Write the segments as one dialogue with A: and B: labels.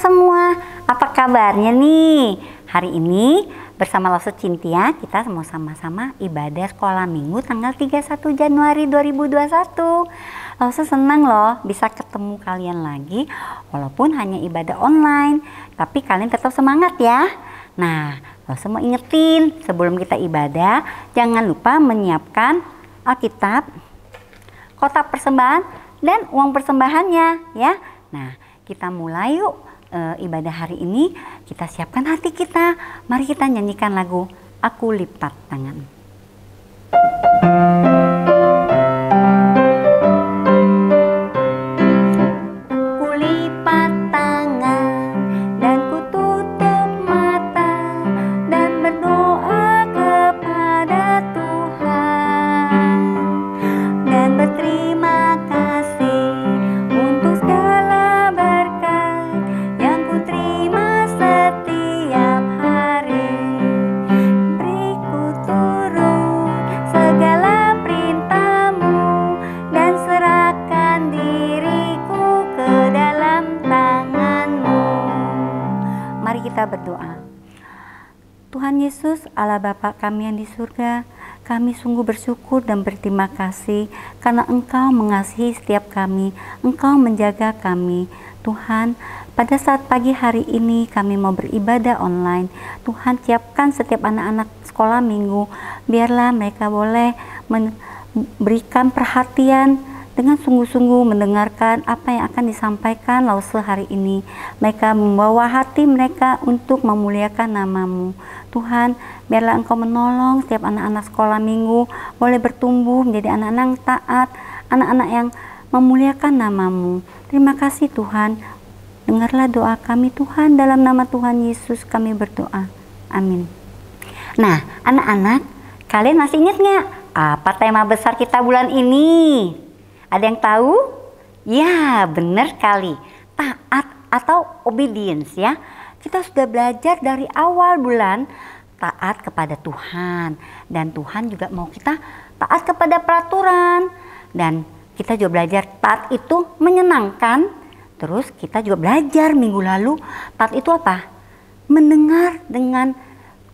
A: semua, apa kabarnya nih? Hari ini bersama Lause Cynthia kita mau sama-sama ibadah sekolah minggu tanggal 31 Januari 2021. Lause senang loh bisa ketemu kalian lagi walaupun hanya ibadah online, tapi kalian tetap semangat ya. Nah, Lause mau ingetin sebelum kita ibadah, jangan lupa menyiapkan Alkitab, kotak persembahan, dan uang persembahannya ya. Nah, kita mulai yuk ibadah hari ini. Kita siapkan hati kita. Mari kita nyanyikan lagu Aku Lipat Tangan. Aku lipat tangan dan ku tutup mata dan berdoa kepada Tuhan dan berterima kasih untuk segala berkat yang ku terima setiap hari. Beri ku turut segala perintah-Mu dan serahkan diriku ke dalam tangan-Mu. Mari kita berdoa. Tuhan Yesus, Allah Bapa kami yang di surga, kami sungguh bersyukur dan berterima kasih karena Engkau mengasihi setiap kami, Engkau menjaga kami. Tuhan, pada saat pagi hari ini kami mau beribadah online. Tuhan, siapkan setiap anak-anak sekolah minggu, biarlah mereka boleh memberikan perhatian dengan sungguh-sungguh mendengarkan apa yang akan disampaikan Lause hari ini. Mereka membawa hati mereka untuk memuliakan nama-Mu. Tuhan, biarlah Engkau menolong setiap anak-anak sekolah minggu boleh bertumbuh menjadi anak-anak yang taat, anak-anak yang memuliakan nama-Mu. Terima kasih Tuhan. Dengarlah doa kami Tuhan, dalam nama Tuhan Yesus kami berdoa. Amin. Nah, anak-anak, kalian masih ingat nggak apa tema besar kita bulan ini? Ada yang tahu? Ya, benar sekali. Taat atau obedience ya. Kita sudah belajar dari awal bulan taat kepada Tuhan. Dan Tuhan juga mau kita taat kepada peraturan. Dan kita juga belajar taat itu menyenangkan. Terus kita juga belajar minggu lalu taat itu apa? Mendengar dengan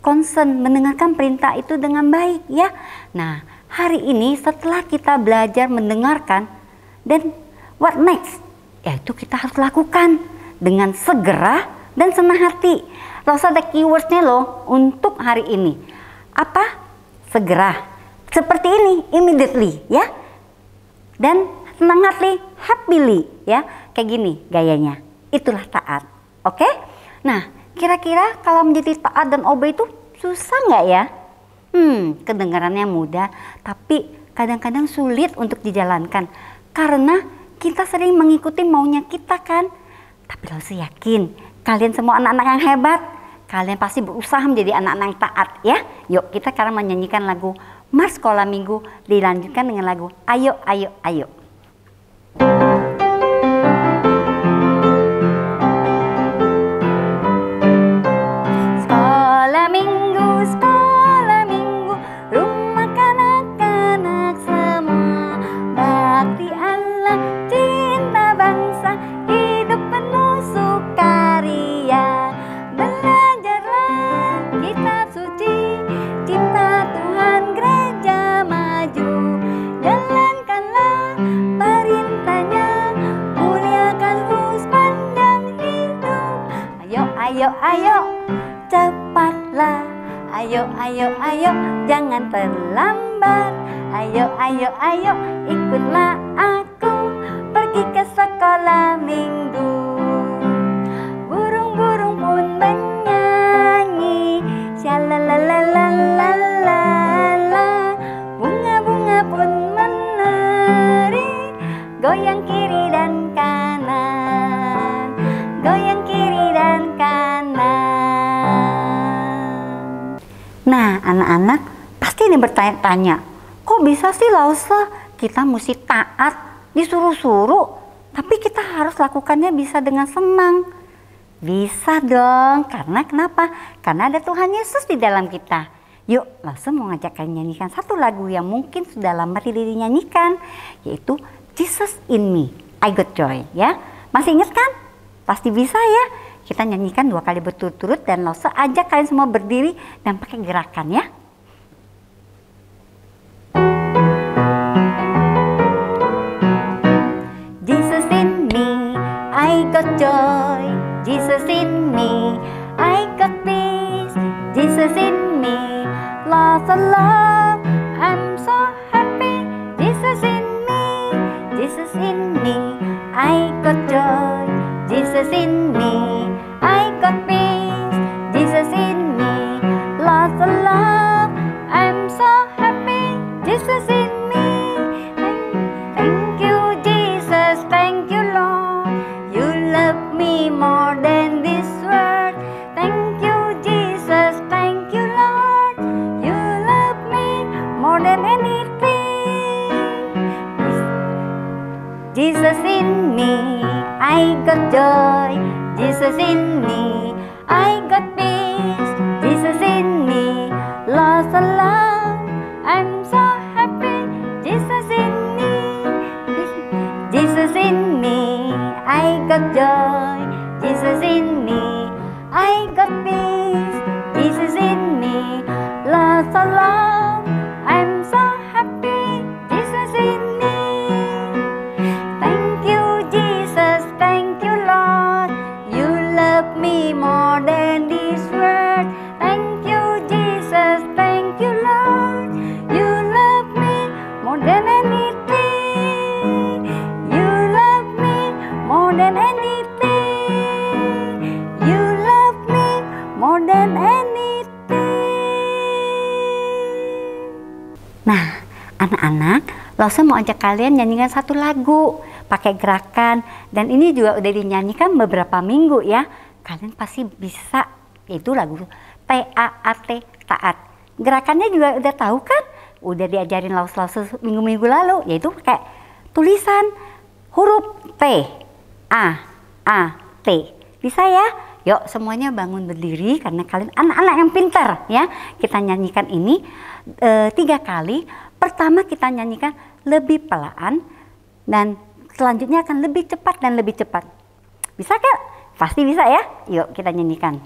A: concern, mendengarkan perintah itu dengan baik ya. Nah, hari ini setelah kita belajar mendengarkan, dan what next? Yaitu kita harus lakukan dengan segera dan senang hati. Lause ada keywordsnya loh untuk hari ini. Apa? Segera. Seperti ini, immediately ya. Dan senang hati, happily ya. Kayak gini gayanya. Itulah taat. Oke? Nah, kira-kira kalau menjadi taat dan obey itu susah nggak ya? Kedengarannya mudah, tapi kadang-kadang sulit untuk dijalankan karena kita sering mengikuti maunya kita kan. Tapi Lause yakin kalian semua anak-anak yang hebat, kalian pasti berusaha menjadi anak-anak yang taat ya. Yuk kita sekarang menyanyikan lagu Mars Sekolah Minggu, dilanjutkan dengan lagu Ayo Ayo Ayo. Ayo, ayo, cepatlah. Ayo, ayo, ayo, jangan terlambat. Ayo, ayo, ayo, ikutlah aku pergi ke sekolah minggu. Burung-burung pun bernyanyi, shalalalalala. Bunga-bunga pun menari, goyang kiri dan kanan, goyang kiri dan kanan. Nah, anak-anak pasti ini bertanya-tanya, kok bisa sih Lause kita mesti taat disuruh-suruh, tapi kita harus lakukannya bisa dengan senang? Bisa dong, karena kenapa? Karena ada Tuhan Yesus di dalam kita. Yuk, Lause mau ngajak kalian nyanyikan satu lagu yang mungkin sudah lama tidak dinyanyikan, yaitu Jesus in Me, I Got Joy ya. Masih ingat kan? Pasti bisa ya. kita nyanyikan 2 kali berturut-turut dan Lause ajak kalian semua berdiri dan pakai gerakan ya. Jesus in me, I got joy. Jesus in me, I got peace. Jesus in me, lots of love. I'm so happy. Jesus in me, Jesus in me, I got joy. Jesus in me, I got peace. Jesus in me, lots of love. I'm so happy. Jesus in me. Thank you, Jesus. Thank you, Lord. You love me more than this world. Thank you, Jesus. Thank you, Lord. You love me more than anything. Jesus in me, I got joy. Jesus in me, I got peace. Jesus in me, lots of love. I'm so happy. Jesus in me, Jesus in me, I got joy. Jesus in me, I got peace. Jesus in me, lots of love. I'm so happy. Jesus in me. Thank you, Jesus. Thank you, Lord. You love me more than this world. Thank you, Jesus. Thank you, Lord. You love me more than anything. You love me more than anything. You love me more than anything. Nah, anak-anak, Lause mau ajak kalian nyanyikan satu lagu pakai gerakan, dan ini juga udah dinyanyikan beberapa minggu ya. Kalian pasti bisa, yaitu lagu T-A-A-T, taat. Gerakannya juga udah tahu kan? Udah diajarin Lause minggu-minggu lalu, yaitu pakai tulisan huruf T, A, A, T. Bisa ya? Yuk semuanya bangun berdiri karena kalian anak-anak yang pintar ya. Kita nyanyikan ini 3 kali. Pertama kita nyanyikan lebih pelan dan selanjutnya akan lebih cepat dan lebih cepat. Bisa Kak? Pasti bisa ya. Yuk kita nyanyikan.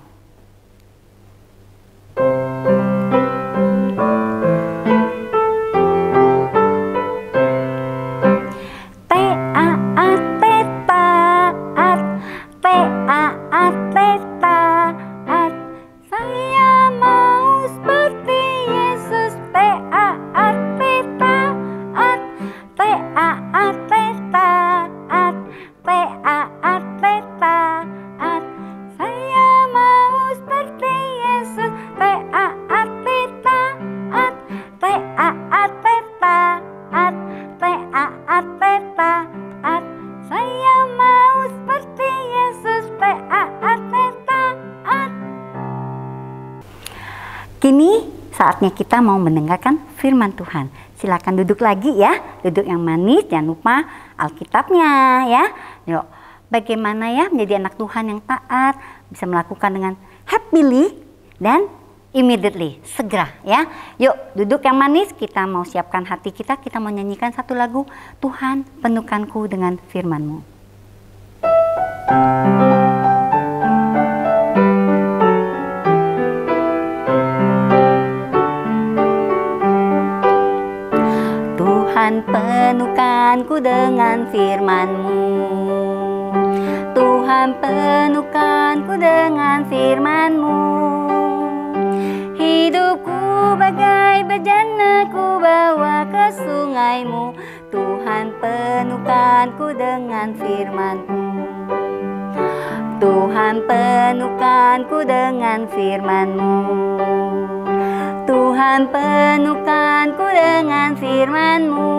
A: Kini saatnya kita mau mendengarkan firman Tuhan. Silakan duduk lagi ya, duduk yang manis, jangan lupa Alkitabnya ya. Yuk, bagaimana ya menjadi anak Tuhan yang taat, bisa melakukan dengan happily dan immediately, segera ya. Yuk duduk yang manis, kita mau siapkan hati kita mau nyanyikan satu lagu, Tuhan penuhkanku dengan firman-Mu. Tuhan penuhkanku dengan firman-Mu. Tuhan penuhkanku dengan firman-Mu. Hidupku bagai bejana ku bawa ke sungai-Mu. Tuhan penuhkanku dengan firman-Mu. Tuhan penuhkanku dengan firman-Mu. Tuhan penuhkanku dengan firman-Mu.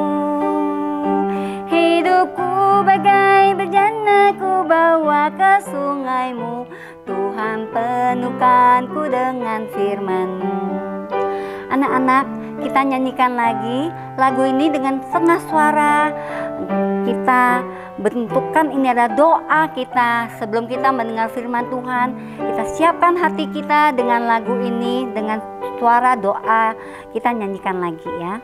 A: Hidupku bagai bejana ku bawa ke sungai-Mu. Tuhan penuhkanku dengan firman-Mu. Anak-anak, kita nyanyikan lagi lagu ini dengan setengah suara. Kita bentukkan ini adalah doa kita sebelum kita mendengar firman Tuhan. Kita siapkan hati kita dengan lagu ini, dengan suara doa. Kita nyanyikan lagi ya.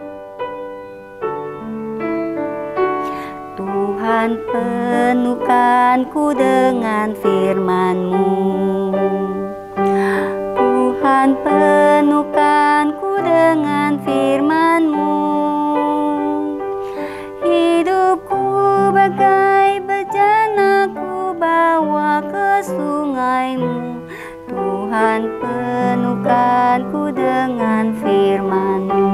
A: Tuhan Tuhan, penuhkanku dengan firman-Mu. Tuhan, penuhkanku dengan firman-Mu. Hidupku bagai bejana, ku bawa ke sungai-Mu. Tuhan, penuhkanku dengan firman-Mu.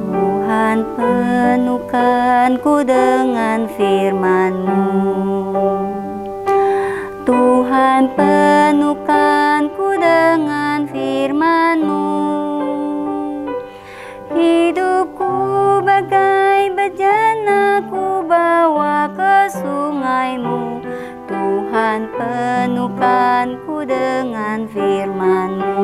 A: Tuhan, penuhkanku dengan firman-Mu. Tuhan, penuhkanku dengan firman-Mu. Hidupku bagai bejana, ku bawa ke sungai-Mu. Tuhan, penuhkanku dengan firman-Mu.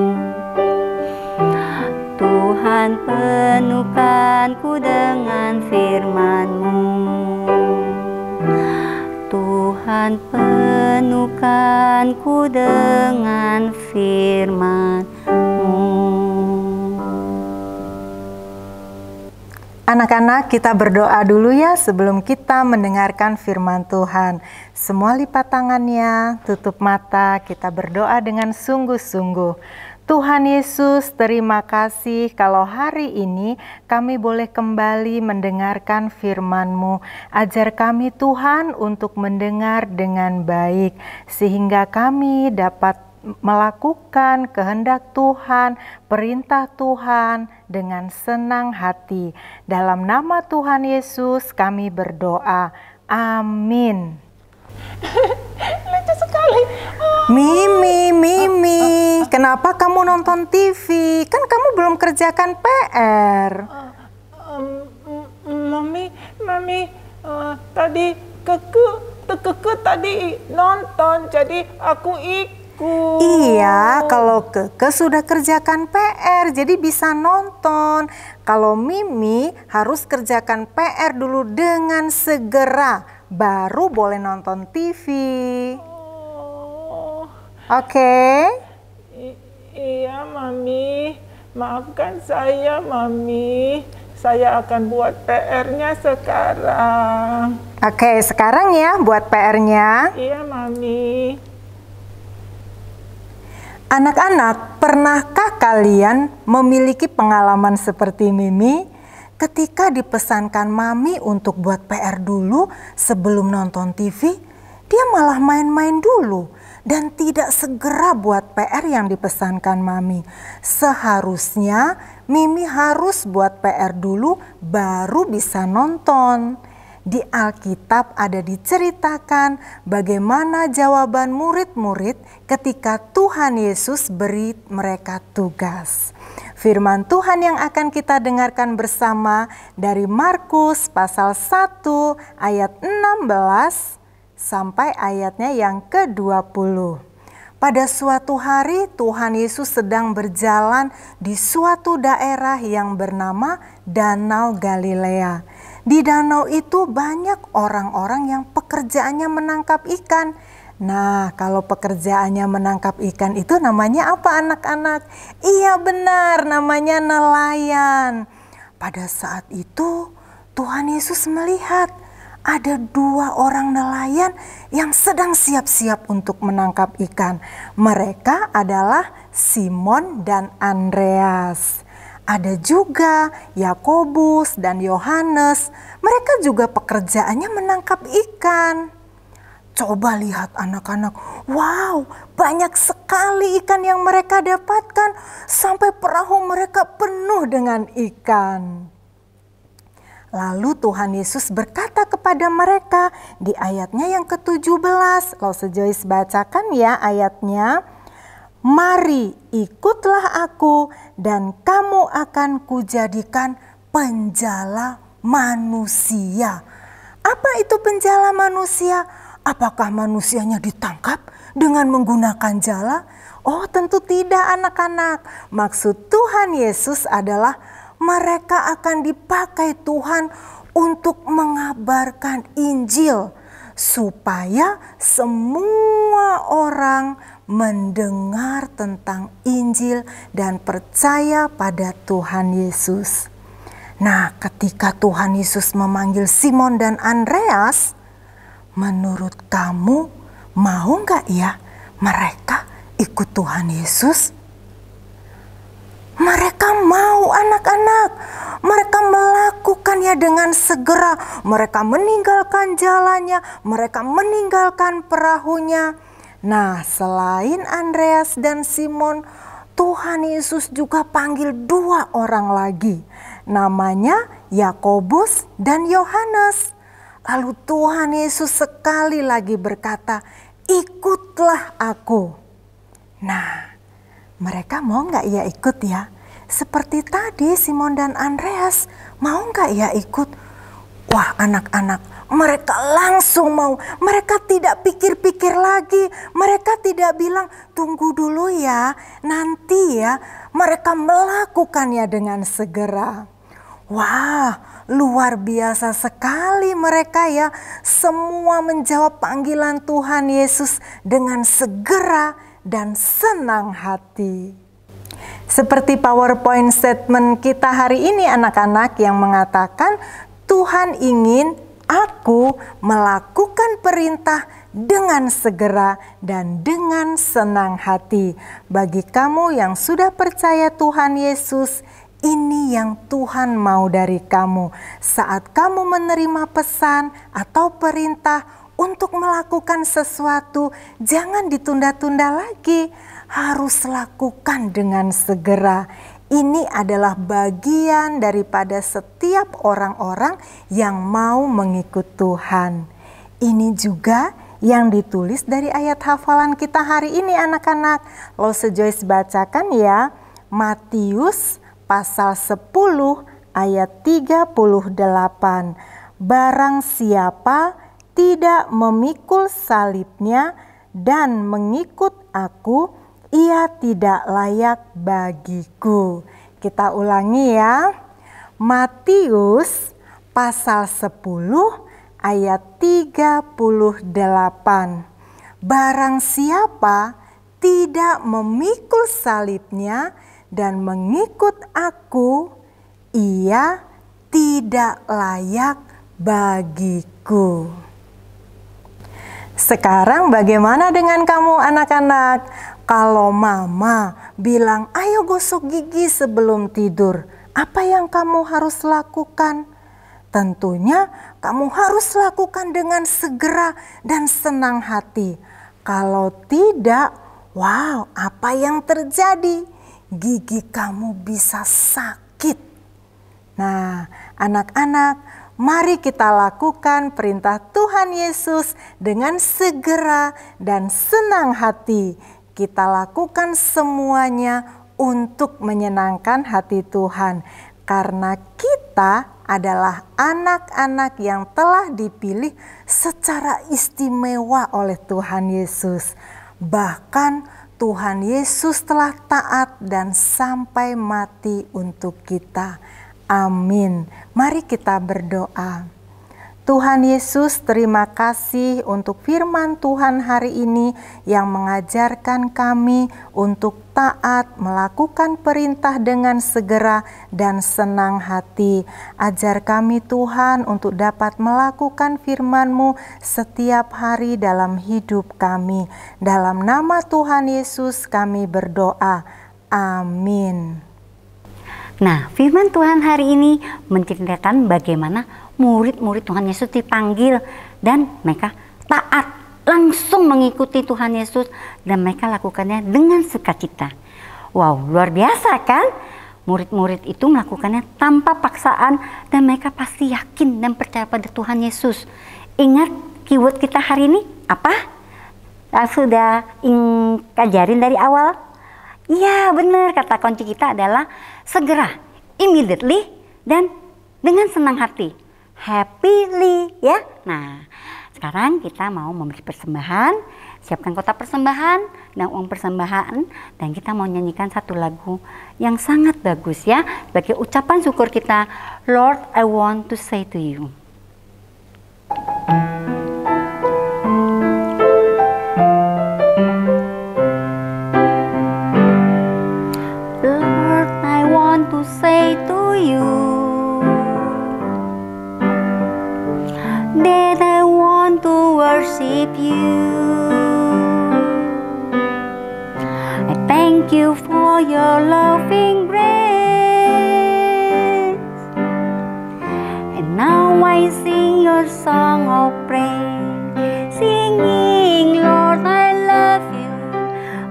A: Tuhan, penuhkanku dengan firman-Mu. Tuhan, penuhkanku dengan firman-Mu.
B: Anak-anak, kita berdoa dulu ya sebelum kita mendengarkan firman Tuhan. Semua lipat tangannya, tutup mata, kita berdoa dengan sungguh-sungguh. Tuhan Yesus, terima kasih kalau hari ini kami boleh kembali mendengarkan firman-Mu. Ajar kami Tuhan untuk mendengar dengan baik, sehingga kami dapat melakukan kehendak Tuhan, perintah Tuhan dengan senang hati. Dalam nama Tuhan Yesus kami berdoa. Amin.
C: Lucu sekali.
B: Mimi, kenapa kamu nonton TV? Kan kamu belum kerjakan PR.
C: Mami, tadi keke tadi nonton, jadi aku ikut.
B: Iya, kalau Keke sudah kerjakan PR, jadi bisa nonton. Kalau Mimi harus kerjakan PR dulu dengan segera, baru boleh nonton TV. Oke?
C: Iya, Mami. Maafkan saya, Mami. Saya akan buat PR-nya sekarang.
B: Oke, sekarang ya buat PR-nya.
C: Iya, Mami.
B: Anak-anak, pernahkah kalian memiliki pengalaman seperti Mimi? Ketika dipesankan Mami untuk buat PR dulu sebelum nonton TV, dia malah main-main dulu dan tidak segera buat PR yang dipesankan Mami. Seharusnya Mimi harus buat PR dulu baru bisa nonton. Di Alkitab ada diceritakan bagaimana jawaban murid-murid ketika Tuhan Yesus beri mereka tugas. Firman Tuhan yang akan kita dengarkan bersama dari Markus pasal 1 ayat 16 sampai ayatnya yang ke-20. Pada suatu hari Tuhan Yesus sedang berjalan di suatu daerah yang bernama Danau Galilea. Di danau itu banyak orang-orang yang pekerjaannya menangkap ikan. Nah, kalau pekerjaannya menangkap ikan itu namanya apa anak-anak? Iya benar, namanya nelayan. Pada saat itu Tuhan Yesus melihat ada 2 orang nelayan yang sedang siap-siap untuk menangkap ikan. Mereka adalah Simon dan Andreas. Ada juga Yakobus dan Yohanes. Mereka juga pekerjaannya menangkap ikan. Coba lihat anak-anak. Wow, banyak sekali ikan yang mereka dapatkan. Sampai perahu mereka penuh dengan ikan. Lalu Tuhan Yesus berkata kepada mereka di ayatnya yang ke-17. Lalu Joyce bacakan ya ayatnya. Mari ikutlah aku dan kamu akan kujadikan penjala manusia. Apa itu penjala manusia? Apakah manusianya ditangkap dengan menggunakan jala? Oh tentu tidak anak-anak. Maksud Tuhan Yesus adalah mereka akan dipakai Tuhan untuk mengabarkan Injil. Supaya semua orang mendengar tentang Injil dan percaya pada Tuhan Yesus. Nah, ketika Tuhan Yesus memanggil Simon dan Andreas, menurut kamu mau nggak ya mereka ikut Tuhan Yesus? Mereka mau, anak-anak. Mereka melakukannya dengan segera. Mereka meninggalkan jalannya, mereka meninggalkan perahunya. Nah, selain Andreas dan Simon, Tuhan Yesus juga panggil 2 orang lagi. Namanya Yakobus dan Yohanes. Lalu Tuhan Yesus sekali lagi berkata, "Ikutlah aku." Nah, mereka mau nggak ya ikut ya? Seperti tadi Simon dan Andreas, mau nggak ya ikut? Wah, anak-anak, mereka langsung mau. Mereka tidak pikir-pikir lagi. Mereka tidak bilang, "Tunggu dulu ya, nanti ya." Mereka melakukannya dengan segera. Wah, luar biasa sekali mereka ya. Semua menjawab panggilan Tuhan Yesus dengan segera dan senang hati. Seperti PowerPoint statement kita hari ini anak-anak yang mengatakan, Tuhan ingin aku melakukan perintah dengan segera dan dengan senang hati. Bagi kamu yang sudah percaya Tuhan Yesus, ini yang Tuhan mau dari kamu. Saat kamu menerima pesan atau perintah untuk melakukan sesuatu, jangan ditunda-tunda lagi. Harus lakukan dengan segera. Ini adalah bagian daripada setiap orang-orang yang mau mengikut Tuhan. Ini juga yang ditulis dari ayat hafalan kita hari ini anak-anak. Lose Joyce bacakan ya. Matius pasal 10 ayat 38. Barang siapa tidak memikul salibnya dan mengikut aku, ia tidak layak bagiku. Kita ulangi ya. Matius pasal 10 ayat 38. Barang siapa tidak memikul salibnya dan mengikut aku, ia tidak layak bagiku. Sekarang bagaimana dengan kamu anak-anak? Kalau mama bilang, "Ayo gosok gigi sebelum tidur," apa yang kamu harus lakukan? Tentunya kamu harus lakukan dengan segera dan senang hati. Kalau tidak, wow, apa yang terjadi? Gigi kamu bisa sakit. Nah, anak-anak, mari kita lakukan perintah Tuhan Yesus dengan segera dan senang hati. Kita lakukan semuanya untuk menyenangkan hati Tuhan. Karena kita adalah anak-anak yang telah dipilih secara istimewa oleh Tuhan Yesus. Bahkan Tuhan Yesus telah taat dan sampai mati untuk kita. Amin. Mari kita berdoa. Tuhan Yesus, terima kasih untuk firman Tuhan hari ini yang mengajarkan kami untuk taat, melakukan perintah dengan segera dan senang hati. Ajar kami Tuhan untuk dapat melakukan firman-Mu setiap hari dalam hidup kami. Dalam nama Tuhan Yesus kami berdoa. Amin.
A: Nah, firman Tuhan hari ini menceritakan bagaimana murid-murid Tuhan Yesus dipanggil dan mereka taat, langsung mengikuti Tuhan Yesus dan mereka lakukannya dengan sukacita. Wow, luar biasa kan? Murid-murid itu melakukannya tanpa paksaan dan mereka pasti yakin dan percaya pada Tuhan Yesus. Ingat keyword kita hari ini apa? Sudah ajarin dari awal? Iya benar, kata kunci kita adalah segera, immediately, dan dengan senang hati, happily ya. Nah, sekarang kita mau memberi persembahan, siapkan kotak persembahan dan uang persembahan, dan kita mau nyanyikan satu lagu yang sangat bagus ya, sebagai ucapan syukur kita. Lord, I want to say to you. Lord, I want to say to you, that I want to worship you. I thank you for your loving grace, and now I sing your song of praise, singing, Lord, I love you.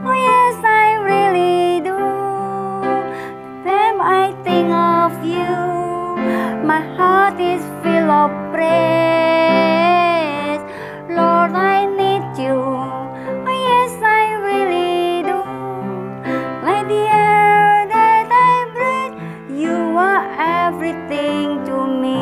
A: Oh yes, I really do. When I think of you, my heart is filled of praise. Lord, I need you. Oh yes, I really do. Like the air that I breathe, you are everything to me.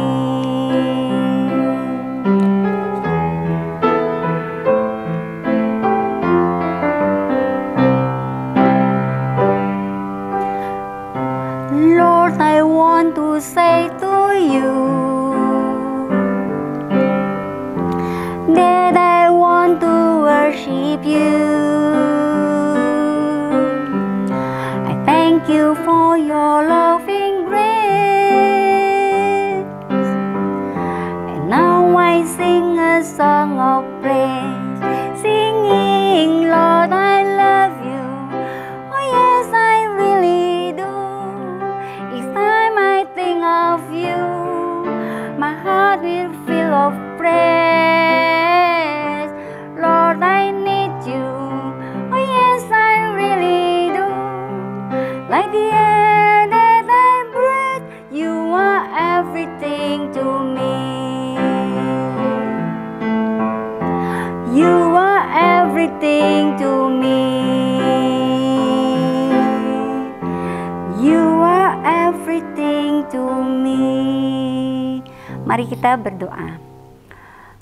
A: Lord, I want to say to you that I want to worship you. I thank you for your loving grace, and now I sing a song of praise, singing, Lord, I love you. Oh yes, I really do. Each time I think of you, my heart will fill of praise. Lord, I need you. Oh yes, I really do. Like the air that I breathe, you are everything to me. You are everything to me. You are everything to me. Mari kita berdoa.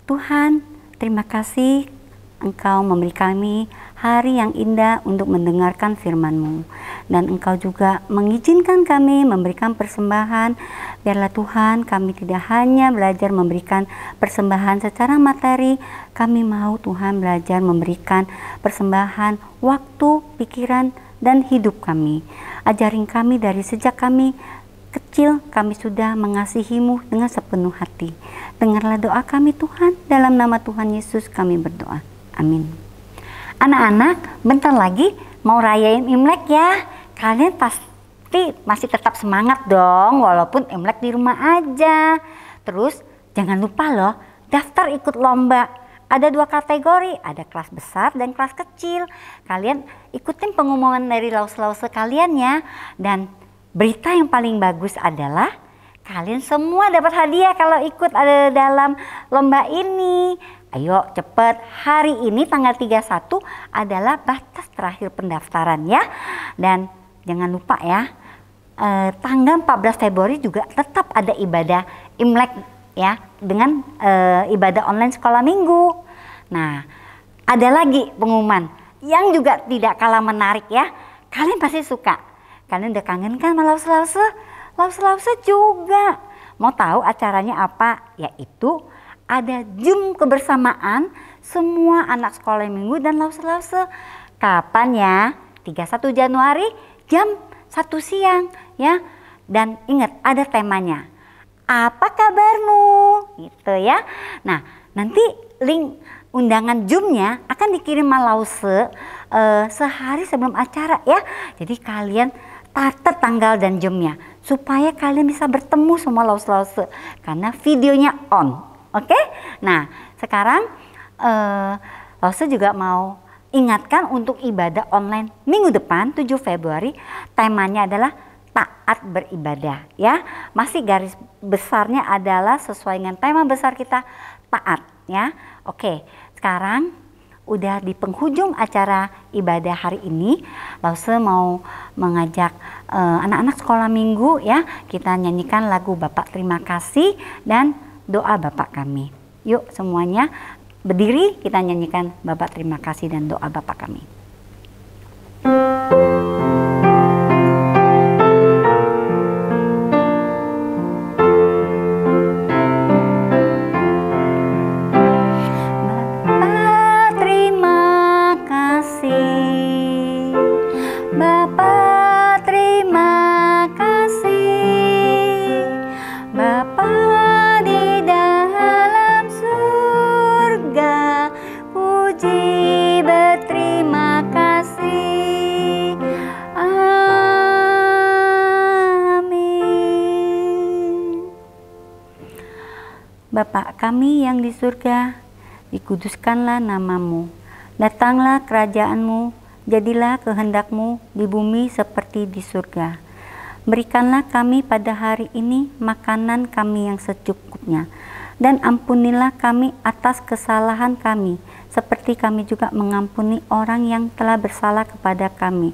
A: Tuhan, terima kasih Engkau memberi kami hari yang indah untuk mendengarkan firman-Mu. Dan Engkau juga mengizinkan kami memberikan persembahan. Biarlah Tuhan, kami tidak hanya belajar memberikan persembahan secara materi. Kami mau Tuhan belajar memberikan persembahan waktu, pikiran, dan hidup kami. Ajarin kami dari sejak kami kecil, kami sudah mengasihi-Mu dengan sepenuh hati. Dengarlah doa kami Tuhan, dalam nama Tuhan Yesus kami berdoa. Amin. Anak-anak, bentar lagi mau rayain Imlek ya. Kalian pasti masih tetap semangat dong, walaupun Imlek di rumah aja. Terus jangan lupa loh, daftar ikut lomba. Ada 2 kategori, ada kelas besar dan kelas kecil. Kalian ikutin pengumuman dari lause-lause kalian ya. Dan berita yang paling bagus adalah kalian semua dapat hadiah kalau ikut ada dalam lomba ini. Ayo cepet, hari ini tanggal 31 adalah batas terakhir pendaftaran ya. Dan jangan lupa ya, tanggal 14 Februari juga tetap ada ibadah Imlek ya, dengan ibadah online sekolah minggu. Nah, ada lagi pengumuman yang juga tidak kalah menarik ya. Kalian pasti suka. Kalian udah kangen kan sama lause-lause? Lause-lause juga. Mau tahu acaranya apa? Yaitu ada Zoom kebersamaan semua anak sekolah minggu dan lause-lause. Kapan ya? 31 Januari jam 1 siang ya. Dan ingat ada temanya. Apa kabarmu? Gitu ya. Nah, nanti link undangan Zoom-nya akan dikirim lause sehari sebelum acara ya. Jadi kalian catat tanggal dan jamnya supaya kalian bisa bertemu sama lause-lause karena videonya on. Oke? Nah, sekarang lause juga mau ingatkan untuk ibadah online minggu depan 7 Februari temanya adalah taat beribadah ya. Masih garis besarnya adalah sesuai dengan tema besar kita taat ya. Oke, sekarang udah di penghujung acara ibadah hari ini. Lause mau mengajak anak-anak sekolah minggu ya. Kita nyanyikan lagu Bapak Terima Kasih dan doa Bapak Kami. Yuk semuanya berdiri, kita nyanyikan Bapak Terima Kasih dan doa Bapak Kami. Bapa di dalam surga, Bapa kami yang di surga, dikuduskanlah namamu. Datanglah kerajaanmu, jadilah kehendakmu di bumi seperti di surga. Berikanlah kami pada hari ini makanan kami yang secukupnya. Dan ampunilah kami atas kesalahan kami, seperti kami juga mengampuni orang yang telah bersalah kepada kami.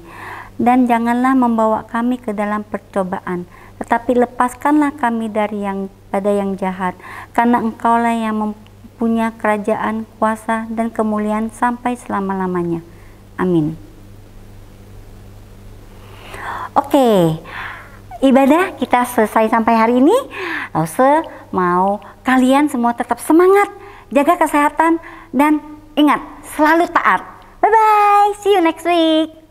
A: Dan janganlah membawa kami ke dalam percobaan, tetapi lepaskanlah kami dari yang jahat. Karena Engkaulah yang mempunyai kerajaan, kuasa, dan kemuliaan sampai selama-lamanya. Amin. Oke, ibadah kita selesai sampai hari ini. Lause mau kalian semua tetap semangat, jaga kesehatan, dan ingat, selalu taat. Bye-bye, see you next week.